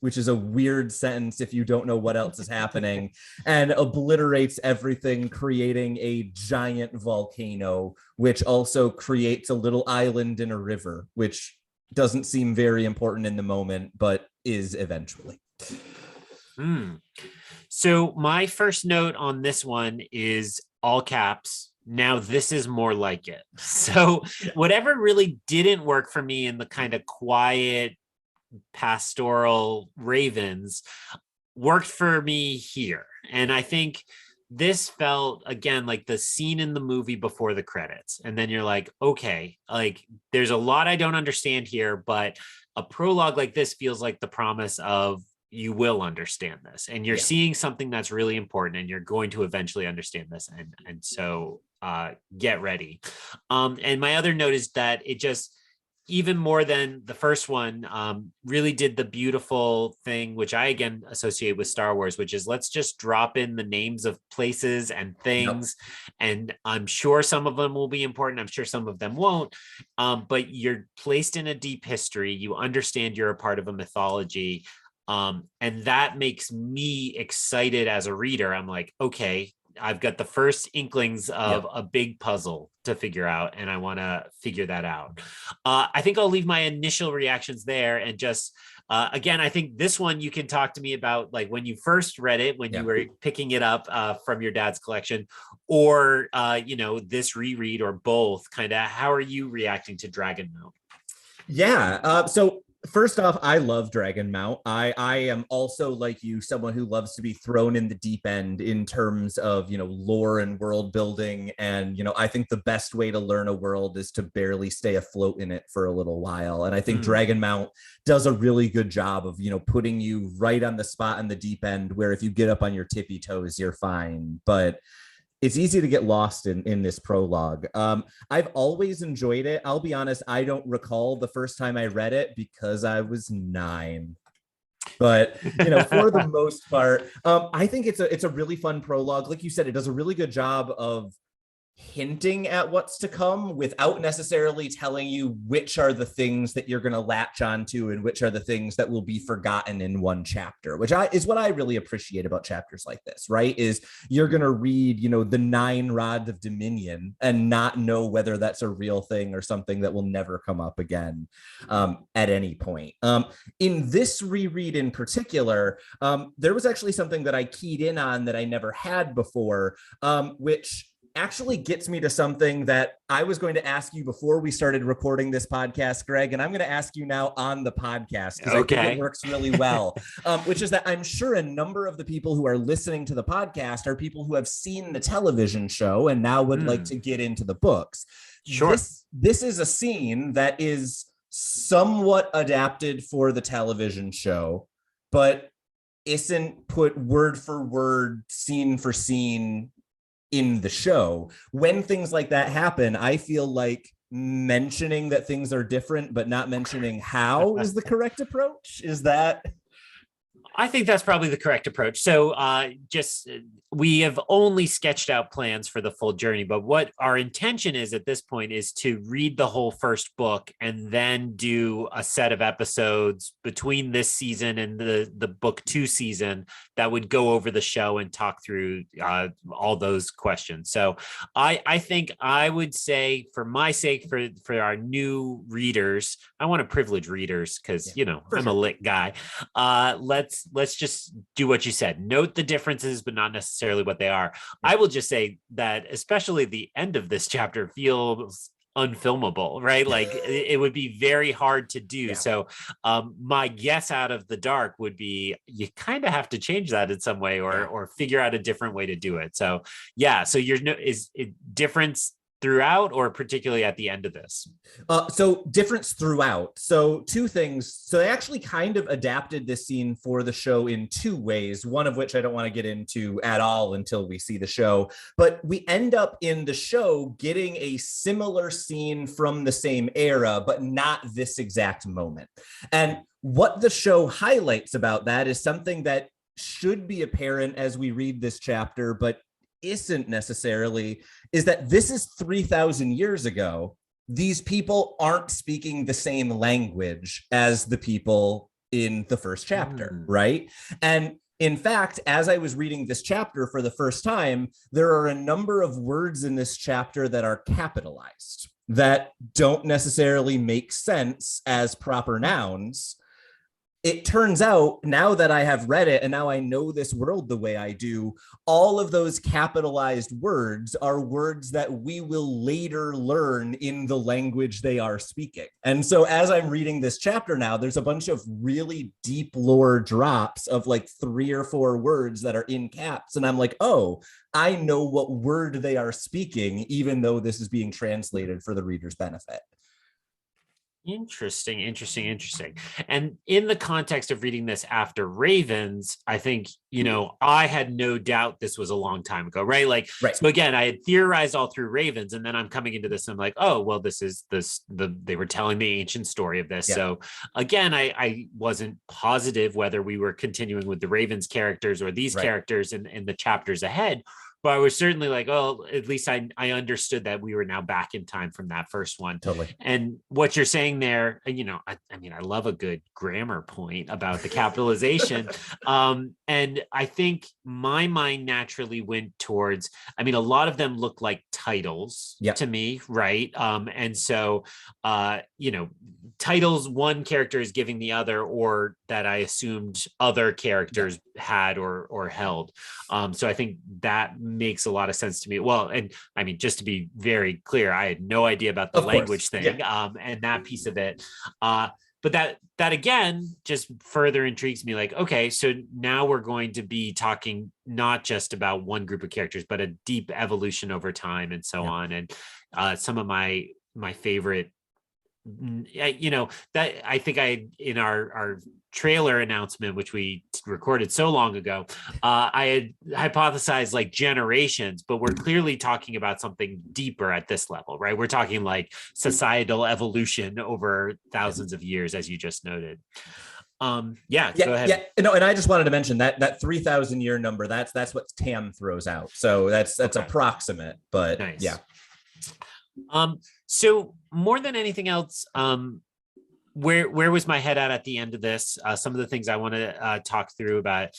which is a weird sentence if you don't know what else is happening, and obliterates everything, creating a giant volcano, which also creates a little island in a river, which doesn't seem very important in the moment, but is eventually. So my first note on this one is all caps. Now this is more like it. So whatever really didn't work for me in the kind of quiet pastoral ravens worked for me here. And I think this felt again like the scene in the movie before the credits. And then you're like, okay, like there's a lot I don't understand here, but a prologue like this feels like the promise of you will understand this, and you're seeing something that's really important, and you're going to eventually understand this. And so get ready. And my other note is that it just, even more than the first one, really did the beautiful thing, which I again associate with Star Wars, which is let's just drop in the names of places and things. And I'm sure some of them will be important. I'm sure some of them won't. But you're placed in a deep history. You understand you're a part of a mythology. And that makes me excited as a reader. I'm like, okay, I've got the first inklings of a big puzzle to figure out, and I want to figure that out. I think I'll leave my initial reactions there, and just again, I think this one you can talk to me about, like when you first read it, when you were picking it up from your dad's collection, or this reread, or both. Kind of, how are you reacting to Dragonmount? So first off, I love Dragonmount. I am also, like you, someone who loves to be thrown in the deep end in terms of, lore and world building. And, I think the best way to learn a world is to barely stay afloat in it for a little while. And I think Dragonmount does a really good job of, putting you right on the spot in the deep end, where if you get up on your tippy toes, you're fine. But it's easy to get lost in this prologue. I've always enjoyed it. I'll be honest, I don't recall the first time I read it because I was 9. But for the most part, I think it's a really fun prologue. Like you said, it does a really good job of hinting at what's to come without necessarily telling you which are the things that you're going to latch onto and which are the things that will be forgotten in one chapter, which is what I really appreciate about chapters like this, right? Is you're going to read, the 9 rods of Dominion and not know whether that's a real thing or something that will never come up again at any point. In this reread in particular, there was actually something that I keyed in on that I never had before, which actually gets me to something that I was going to ask you before we started recording this podcast, Greg, and I'm going to ask you now on the podcast because I think it works really well, which is that I'm sure a number of the people who are listening to the podcast are people who have seen the television show and now would like to get into the books. Sure. This is a scene that is somewhat adapted for the television show, but isn't put word for word, scene for scene in the show. When things like that happen, I feel like mentioning that things are different but not mentioning how is the correct approach. Is that I think that's probably the correct approach. So we have only sketched out plans for the full journey, but what our intention is at this point is to read the whole first book and then do a set of episodes between this season and the book 2 season that would go over the show and talk through all those questions. So I think I would say, for my sake, for our new readers, I want to privilege readers because, I'm a lit guy. Let's just do what you said. Note the differences, but not necessarily what they are. I will just say that especially the end of this chapter feels unfilmable, right? Like it would be very hard to do. So my guess out of the dark would be you kind of have to change that in some way or figure out a different way to do it. So so is it difference throughout or particularly at the end of this? So difference throughout. So 2 things. So they actually kind of adapted this scene for the show in 2 ways, one of which I don't want to get into at all until we see the show. But we end up in the show getting a similar scene from the same era, but not this exact moment. And what the show highlights about that is something that should be apparent as we read this chapter, but isn't necessarily, is that this is 3,000 years ago. These people aren't speaking the same language as the people in the first chapter, right? And in fact, as I was reading this chapter for the first time, there are a number of words in this chapter that are capitalized that don't necessarily make sense as proper nouns. It turns out, now that I have read it and now I know this world the way I do, all of those capitalized words are words that we will later learn in the language they are speaking. And so as I'm reading this chapter now, there's a bunch of really deep lore drops of like 3 or 4 words that are in caps. And I'm like, oh, I know what word they are speaking, even though this is being translated for the reader's benefit. Interesting. And in the context of reading this after Ravens, I think, I had no doubt this was a long time ago, right? So again, I had theorized all through Ravens, and then I'm coming into this and I'm like, oh, well, they were telling the ancient story of this. Yeah. So again, I wasn't positive whether we were continuing with the Ravens characters or these characters in the chapters ahead. But I was certainly like, oh, at least I understood that we were now back in time from that first one. Totally. And what you're saying there, I love a good grammar point about the capitalization. And I think my mind naturally went towards, a lot of them look like titles to me, right? And so, titles one character is giving the other, or that I assumed other characters had or held. So I think that makes a lot of sense to me. Well, and just to be very clear, I had no idea about the language thing, and that piece of it. But that again just further intrigues me. Like, okay, so now we're going to be talking not just about one group of characters, but a deep evolution over time and so on. And some of my favorite, that I think in our trailer announcement, which we recorded so long ago, I had hypothesized like generations, but we're clearly talking about something deeper at this level, right? We're talking like societal evolution over thousands of years, as you just noted. Go ahead. And I just wanted to mention that 3,000 year number. That's what Tam throws out. So that's approximate, but nice. Yeah. So more than anything else, where was my head at the end of this? Some of the things I want to talk through about.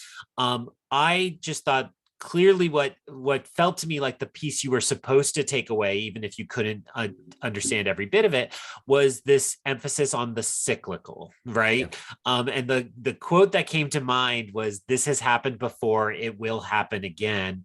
I just thought clearly what felt to me like the piece you were supposed to take away, even if you couldn't understand every bit of it, was this emphasis on the cyclical, right? Yeah. And the quote that came to mind was, "This has happened before, it will happen again,"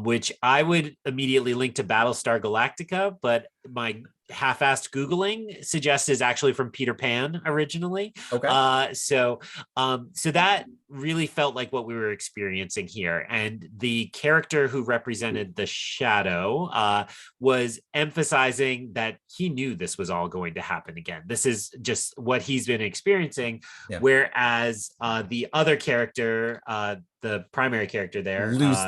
which I would immediately link to Battlestar Galactica, but my half-assed Googling suggests is actually from Peter Pan originally. Okay. So that really felt like what we were experiencing here. And the character who represented the shadow was emphasizing that he knew this was all going to happen again. This is just what he's been experiencing. Yeah. Whereas the other character, the primary character there, Luz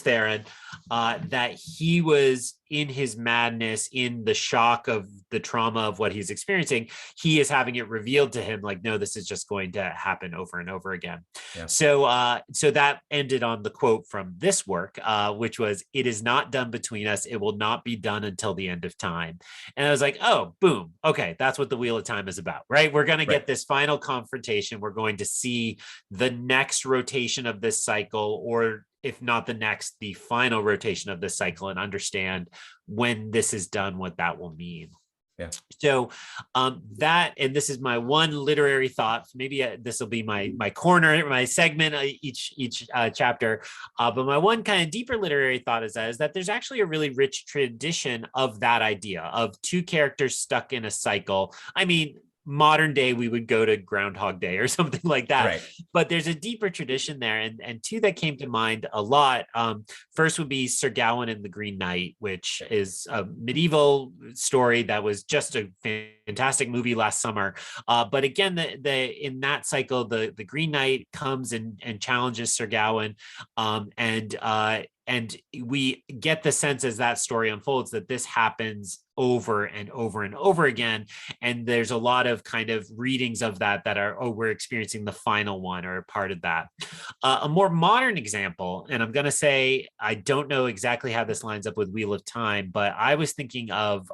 Theron, that he was in his madness, in the shock of the trauma of what he's experiencing, he is having it revealed to him like, no, this is just going to happen over and over again. Yeah. So that ended on the quote from this work, which was, "It is not done between us. It will not be done until the end of time." And I was like, oh, boom. Okay, that's what the Wheel of Time is about, right? We're going to get this final confrontation. We're going to see the next rotation of this cycle, or if not the next, the final rotation of this cycle, and understand when this is done, what that will mean. Yeah. So that, and this is my one literary thought. Maybe this will be my corner, my segment, each chapter. But my one kind of deeper literary thought is that there's actually a really rich tradition of that idea of two characters stuck in a cycle. I mean, modern day, we would go to Groundhog Day or something like that. Right. But there's a deeper tradition there. And two that came to mind a lot. First would be Sir Gawain and the Green Knight, which is a medieval story that was just a fantastic movie last summer. But again, in that cycle, the Green Knight comes and challenges Sir Gawain. And we get the sense as that story unfolds that this happens over and over and over again. And there's a lot of kind of readings of that are, oh, we're experiencing the final one or part of that. A more modern example, and I'm going to say, I don't know exactly how this lines up with Wheel of Time, but I was thinking of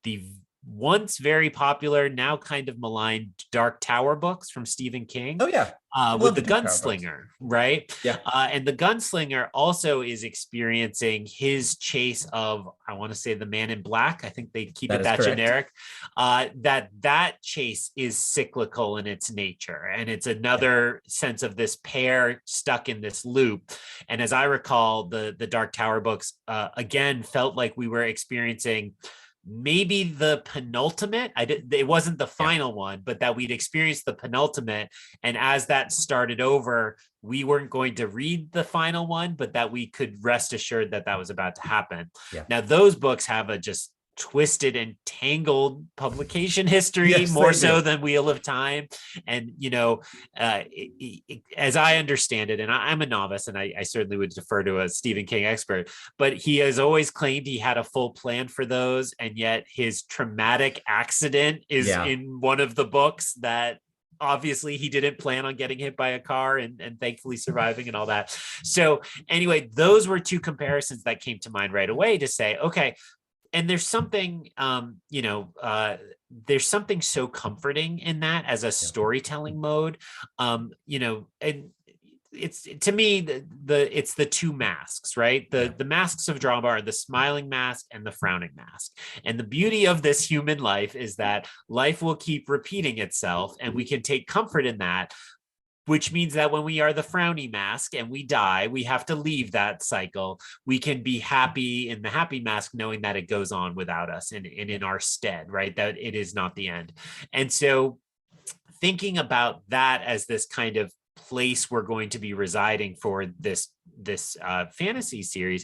the once very popular, now kind of maligned Dark Tower books from Stephen King. Oh, yeah. With the gunslinger, right? Yeah. And the gunslinger also is experiencing his chase of, I want to say, the Man in Black. I think they keep it that generic. That chase is cyclical in its nature. And it's another sense of this pair stuck in this loop. And as I recall, the Dark Tower books, again, felt like we were experiencing maybe the penultimate. It wasn't the final one, but that we'd experienced the penultimate. And as that started over, we weren't going to read the final one, but that we could rest assured that that was about to happen. Yeah. Now, those books have a just twisted and tangled publication history, more so than Wheel of Time. And, as I understand it, and I'm a novice, and I certainly would defer to a Stephen King expert, but he has always claimed he had a full plan for those. And yet his traumatic accident is in one of the books that obviously he didn't plan on getting hit by a car and thankfully surviving and all that. So anyway, those were two comparisons that came to mind right away to say, okay, and there's something, there's something so comforting in that as a storytelling mode, and it's, to me, it's the two masks, right? The masks of drama are the smiling mask and the frowning mask. And the beauty of this human life is that life will keep repeating itself, and we can take comfort in that. Which means that when we are the frowny mask and we die, we have to leave that cycle. We can be happy in the happy mask, knowing that it goes on without us and in our stead, right? That it is not the end. And so thinking about that as this kind of place we're going to be residing for this fantasy series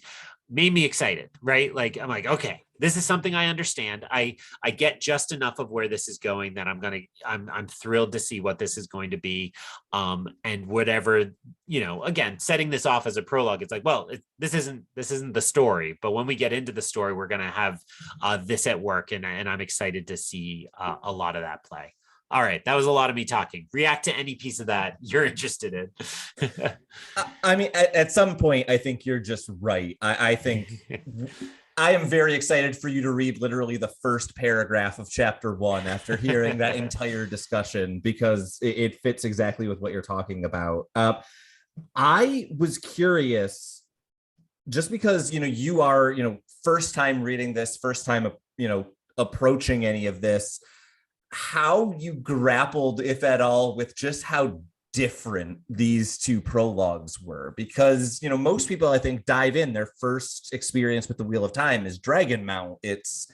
made me excited, right? Like, I'm like, okay, this is something I understand. I get just enough of where this is going that I'm thrilled to see what this is going to be. And whatever, again, setting this off as a prologue, it's like, well, this isn't the story, but when we get into the story, we're going to have this at work. And I'm excited to see a lot of that play. All right, that was a lot of me talking. React to any piece of that you're interested in. I mean, at some point, I think you're just right. I think I am very excited for you to read literally the first paragraph of chapter 1 after hearing that entire discussion, because it fits exactly with what you're talking about. I was curious, just because, you are, first time reading this, first time, approaching any of this, how you grappled, if at all, with just how different these two prologues were. Because, most people, I think, dive in, their first experience with the Wheel of Time is Dragonmount. It's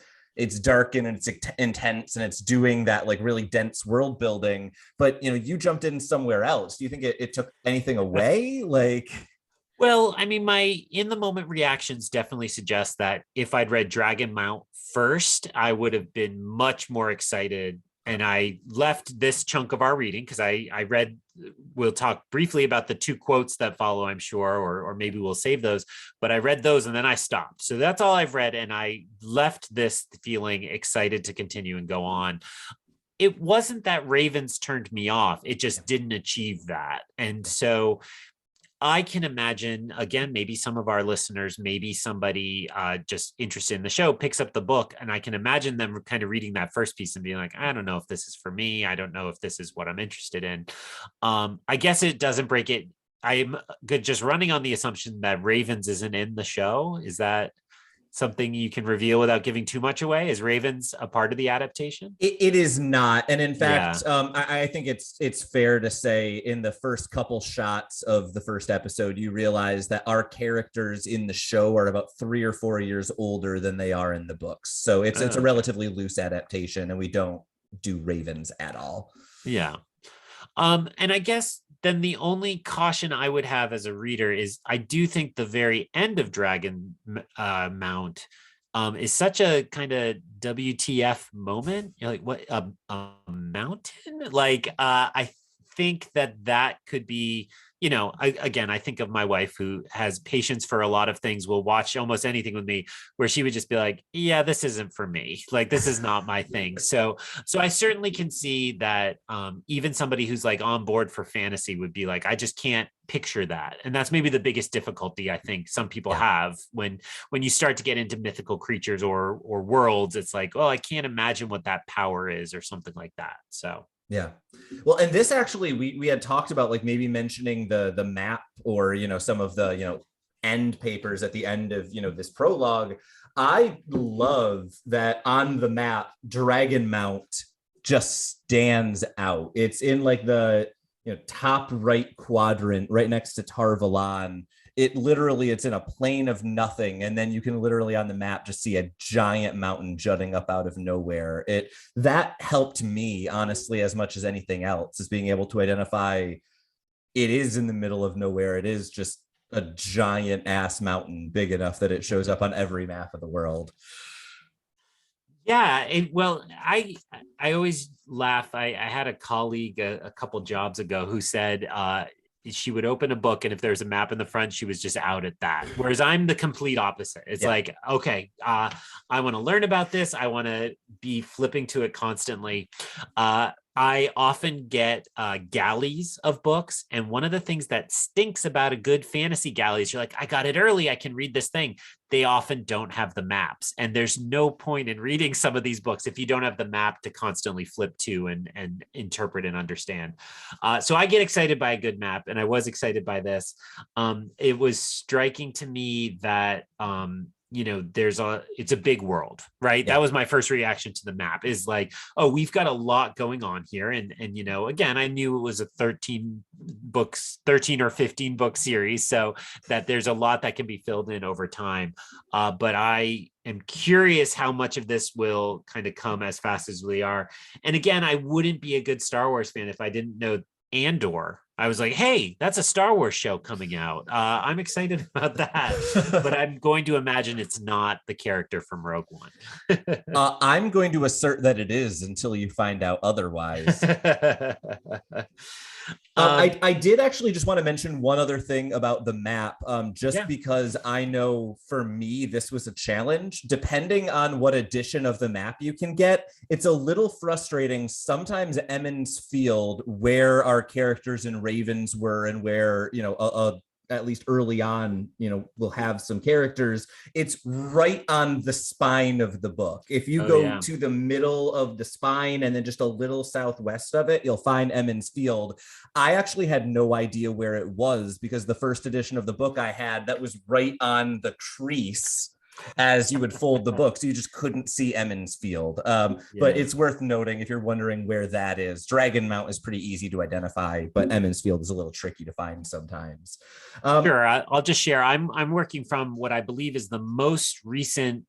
dark and it's intense and it's doing that like really dense world building. But, you jumped in somewhere else. Do you think it took anything away? Well, I mean, my in the moment reactions definitely suggest that if I'd read Dragonmount first, I would have been much more excited and I left this chunk of our reading because I read, we'll talk briefly about the 2 quotes that follow, I'm sure, or maybe we'll save those, but I read those and then I stopped. So that's all I've read. And I left this feeling excited to continue and go on. It wasn't that Ravens turned me off. It just didn't achieve that. And so I can imagine, again, maybe some of our listeners, maybe somebody just interested in the show picks up the book, and I can imagine them kind of reading that first piece and being like, I don't know if this is for me. I don't know if this is what I'm interested in. I guess it doesn't break it. I'm good just running on the assumption that Ravens isn't in the show. Is that something you can reveal without giving too much away? Is Ravens a part of the adaptation? It is not. And in fact, I think it's fair to say in the first couple shots of the first episode, you realize that our characters in the show are about 3 or 4 years older than they are in the books. So it's a relatively loose adaptation, and we don't do Ravens at all. Yeah. And I guess then the only caution I would have as a reader is I do think the very end of Dragonmount is such a kind of WTF moment. You're like, what, a mountain? Like, I think that could be, again, I think of my wife who has patience for a lot of things, will watch almost anything with me, where she would just be like, yeah, this isn't for me. Like, this is not my thing. So I certainly can see that even somebody who's like on board for fantasy would be like, I just can't picture that. And that's maybe the biggest difficulty I think some people have when you start to get into mythical creatures or worlds. It's like, well, I can't imagine what that power is or something like that. So yeah. Well, and this actually, we had talked about like maybe mentioning the map or, some of the, end papers at the end of, this prologue. I love that on the map, Dragonmount just stands out. It's in like the, top right quadrant right next to Tarvalon. It's in a plain of nothing, and then you can literally on the map just see a giant mountain jutting up out of nowhere. That helped me honestly as much as anything else, is being able to identify it is in the middle of nowhere. It is just a giant ass mountain big enough that it shows up on every map of the world. Yeah, I always laugh. I had a colleague a couple jobs ago who said she would open a book, and if there's a map in the front, she was just out at that. Whereas I'm the complete opposite. It's like, okay, I want to learn about this. I want to be flipping to it constantly. I often get galleys of books. And one of the things that stinks about a good fantasy galley is you're like, I got it early, I can read this thing. They often don't have the maps. And there's no point in reading some of these books if you don't have the map to constantly flip to and interpret and understand. So I get excited by a good map, and I was excited by this. It was striking to me that it's a big world, right? That was my first reaction to the map, is like, oh, we've got a lot going on here. And again, I knew it was a 13 or 15 book series, so that there's a lot that can be filled in over time. But I am curious how much of this will kind of come as fast as we are. And again, I wouldn't be a good Star Wars fan if I didn't know Andor. I was like, hey, that's a Star Wars show coming out. I'm excited about that. But I'm going to imagine it's not the character from Rogue One. I'm going to assert that it is until you find out otherwise. I did actually just want to mention one other thing about the map, because I know for me, this was a challenge. Depending on what edition of the map you can get, it's a little frustrating. Sometimes Emmons Field, where our characters and Ravens were, and where, at least early on, we'll have some characters. It's right on the spine of the book. If you go to the middle of the spine and then just a little southwest of it, you'll find Emmons Field. I actually had no idea where it was, because the first edition of the book I had, that was right on the crease as you would fold the book, so you just couldn't see Emmons Field. But it's worth noting, if you're wondering where that is, Dragonmount is pretty easy to identify, but Emmons Field is a little tricky to find sometimes. Sure, I'll just share. I'm working from what I believe is the most recent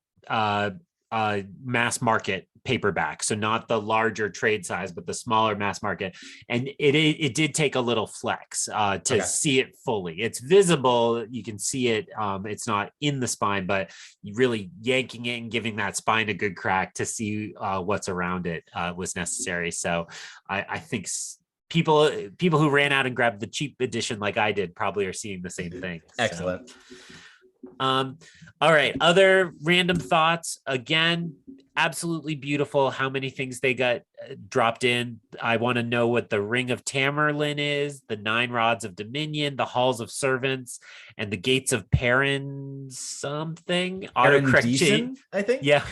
mass market paperback, so not the larger trade size, but the smaller mass market. And it did take a little flex to see it fully. It's visible, you can see it. It's not in the spine, but really yanking it and giving that spine a good crack to see what's around it was necessary. So I think people who ran out and grabbed the cheap edition like I did probably are seeing the same thing. Excellent. So. All right, other random thoughts. Again, absolutely beautiful how many things they got dropped in. I want to know what the Ring of Tamerlane is, the 9 Rods of Dominion, the Halls of Servants, and the Gates of Perrin something. Autocorrection, I think. Yeah.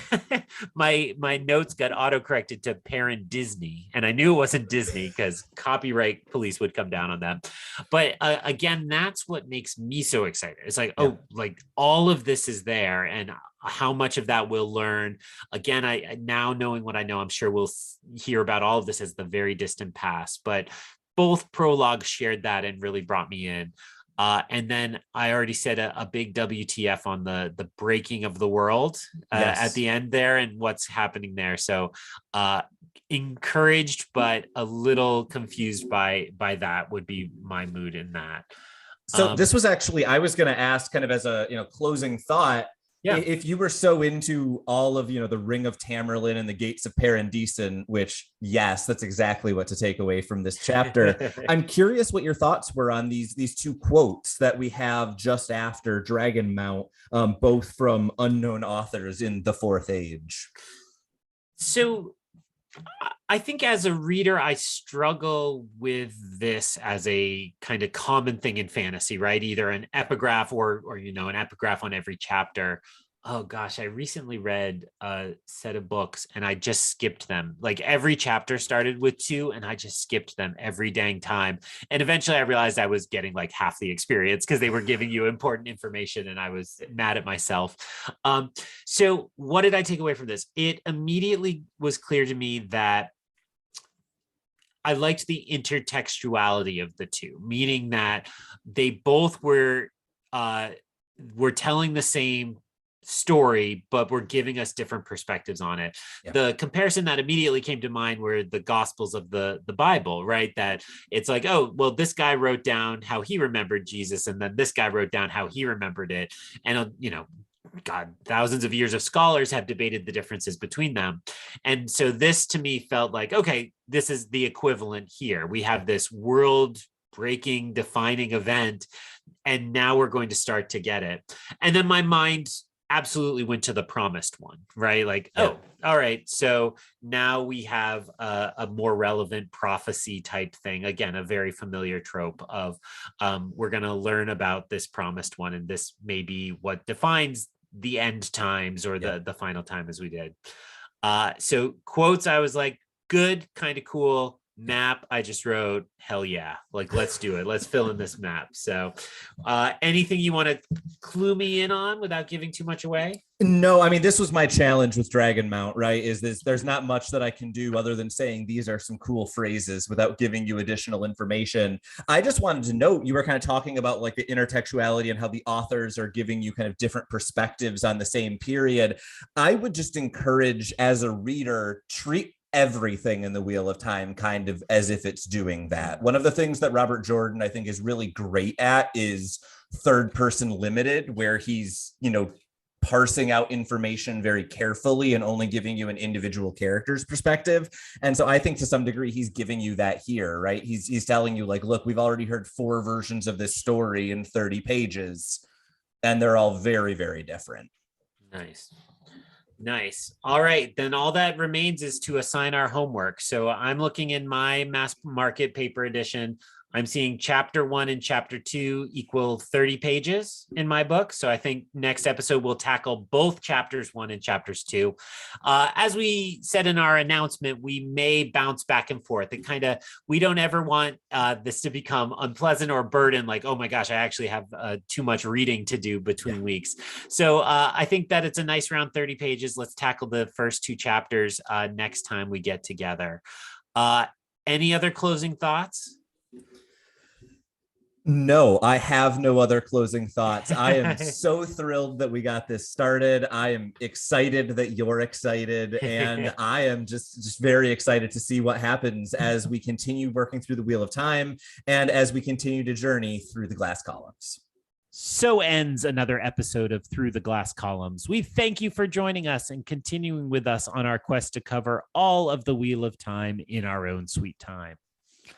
my notes got autocorrected to Perrin Disney, and I knew it wasn't Disney because copyright police would come down on that. But again, that's what makes me so excited. It's like, like all of this is there, and how much of that we'll learn. Again, I now knowing what I know, I'm sure we'll hear about all of this as the very distant past, but both prologues shared that and really brought me in. And then I already said a big WTF on the breaking of the world at the end there and what's happening there. So encouraged, but a little confused by that would be my mood in that. So this was actually, I was going to ask kind of as a, closing thought, if you were so into all of, the Ring of Tamerlane and the Gates of Paradisen, which, yes, that's exactly what to take away from this chapter. I'm curious what your thoughts were on these 2 quotes that we have just after Dragonmount, both from unknown authors in the 4th Age. So I think as a reader, I struggle with this as a kind of common thing in fantasy, right? Either an epigraph or an epigraph on every chapter. Oh gosh, I recently read a set of books and I just skipped them. Like every chapter started with 2 and I just skipped them every dang time. And eventually I realized I was getting like half the experience because they were giving you important information and I was mad at myself. So what did I take away from this? It immediately was clear to me that I liked the intertextuality of the 2, meaning that they both were telling the same story, but we're giving us different perspectives on it. Yeah. The comparison that immediately came to mind were the Gospels of the Bible, right? That it's like, oh, well, this guy wrote down how he remembered Jesus, and then this guy wrote down how he remembered it. And, God, thousands of years of scholars have debated the differences between them. And so this to me felt like, okay, this is the equivalent here. We have this world-breaking, defining event, and now we're going to start to get it. And then my mind absolutely went to the promised one, right? Like, oh, all right. So now we have a more relevant prophecy type thing. Again, a very familiar trope of we're going to learn about this promised one. And this may be what defines the end times or the final time as we did. So quotes, I was like, good, kind of cool. Map, I just wrote, hell yeah, like let's do it, let's fill in this map. So anything you want to clue me in on without giving too much away? No, I mean, this was my challenge with Dragonmount, right? There's not much that I can do other than saying these are some cool phrases without giving you additional information. I just wanted to note, you were kind of talking about like the intertextuality and how the authors are giving you kind of different perspectives on the same period. I would just encourage, as a reader, treat everything in the Wheel of Time kind of as if it's doing that. One of the things that Robert Jordan, I think, is really great at is third person limited, where he's, parsing out information very carefully and only giving you an individual character's perspective. And so I think to some degree he's giving you that here, right? He's telling you like, look, we've already heard 4 versions of this story in 30 pages, and they're all very, very different. Nice. All right. Then all that remains is to assign our homework. So I'm looking in my mass market paper edition. I'm seeing chapter 1 and chapter 2 equal 30 pages in my book. So I think next episode we'll tackle both chapters 1 and chapters 2. As we said in our announcement, we may bounce back and forth. We don't ever want this to become unpleasant or burden, like, oh my gosh, I actually have too much reading to do between weeks. So I think that it's a nice round 30 pages. Let's tackle the first 2 chapters next time we get together. Any other closing thoughts? No, I have no other closing thoughts. I am so thrilled that we got this started. I am excited that you're excited, and I am just very excited to see what happens as we continue working through the Wheel of Time and as we continue to journey through the glass columns. So ends another episode of Through the Glass Columns. We thank you for joining us and continuing with us on our quest to cover all of the Wheel of Time in our own sweet time.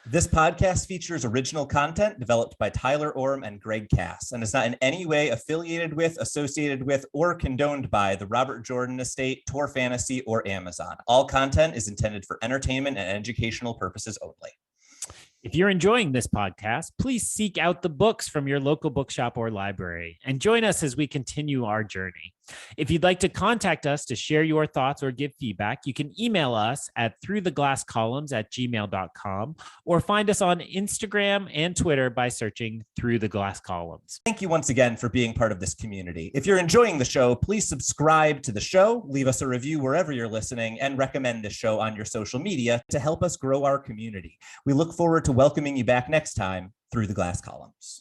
This podcast features original content developed by Tyler Orm and Greg Cass and is not in any way affiliated with, associated with, or condoned by the Robert Jordan Estate, Tor Fantasy, or Amazon. All content is intended for entertainment and educational purposes only. If you're enjoying this podcast, please seek out the books from your local bookshop or library and join us as we continue our journey. If you'd like to contact us to share your thoughts or give feedback, you can email us at throughtheglasscolumns@gmail.com or find us on Instagram and Twitter by searching Through the Glass Columns. Thank you once again for being part of this community. If you're enjoying the show, please subscribe to the show, leave us a review wherever you're listening, and recommend the show on your social media to help us grow our community. We look forward to welcoming you back next time through the Glass Columns.